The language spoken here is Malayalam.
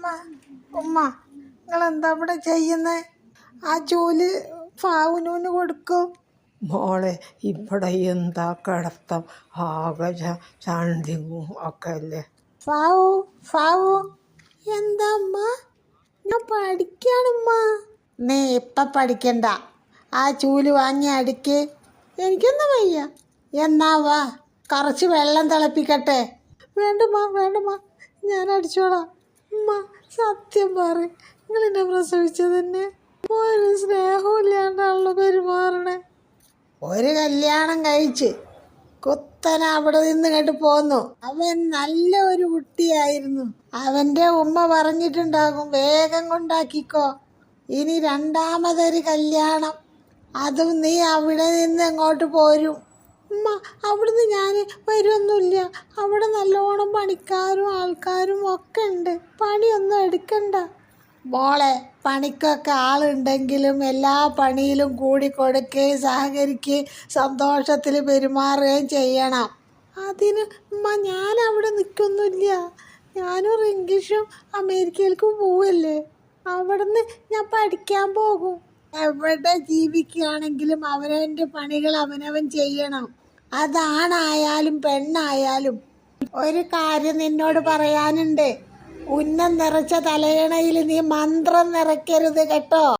ഉമ്മ ഉമ്മ നിങ്ങളെന്താ ഇവിടെ ചെയ്യുന്നേ? ആ ജോലി ഫാവുനൂന് കൊടുക്കൂ. മോളെ ഇവിടെ എന്താ കിടത്തം, ആകെ ചണ്ടിങ്ങും ഒക്കെ അല്ലേ. ഫാവു ഫാവു എന്താ അമ്മ? ഞാൻ പഠിക്കാണുമ്മ. നീ ഇപ്പം പഠിക്കണ്ട, ആ ചൂല് വാങ്ങി അടിക്ക്. എനിക്കൊന്നും വയ്യ. എന്നാ വാ, കുറച്ച് വെള്ളം തിളപ്പിക്കട്ടെ. വേണ്ടമ്മ വേണ്ടമ്മ, ഞാൻ അടിച്ചോളാം. ഉമ്മ സത്യം പറ, നിങ്ങളെന്നെ പ്രസവിച്ചത് തന്നെ ഒരു സ്നേഹവും ഇല്ലാണ്ടാണല്ലോ പെരുമാറണേ. ഒരു കല്യാണം കഴിച്ച് കുത്തനെ അവിടെ നിന്ന് കേട്ട് പോന്നു. അവൻ നല്ല ഒരു കുട്ടിയായിരുന്നു. അവൻ്റെ ഉമ്മ പറഞ്ഞിട്ടുണ്ടാകും വേഗം കൊണ്ടാക്കിക്കോ, ഇനി രണ്ടാമതൊരു കല്യാണം, അതും നീ അവിടെ നിന്ന് എങ്ങോട്ട് പോരും. ഉമ്മ അവിടുന്ന് ഞാൻ വരുമൊന്നുമില്ല. അവിടെ നല്ലോണം പണിക്കാരും ആൾക്കാരും ഒക്കെ ഉണ്ട്, പണിയൊന്നും എടുക്കണ്ട. മോളെ പണിക്കൊക്കെ ആളുണ്ടെങ്കിലും എല്ലാ പണിയിലും കൂടി കൊടുക്കുകയും സഹകരിക്കുകയും സന്തോഷത്തിൽ പെരുമാറുകയും ചെയ്യണം. അതിന് ഉമ്മ ഞാൻ അവിടെ നിൽക്കൊന്നുമില്ല. ഞാനും റിങ്കീഷും അമേരിക്കയിലേക്ക് പോവല്ലേ, അവിടുന്ന് ഞാൻ പഠിക്കാൻ പോകും. എവിടെ ജീവിക്കുകയാണെങ്കിലും അവനവൻ്റെ പണികൾ അവനവൻ ചെയ്യണം. അതാണായാലും പെണ്ണായാലും. ഒരു കാര്യം നിന്നോട് പറയാനുണ്ട്, ഉന്നം നിറച്ച തലയണയിൽ നീ മന്ത്രം നിറയ്ക്കരുത് കേട്ടോ.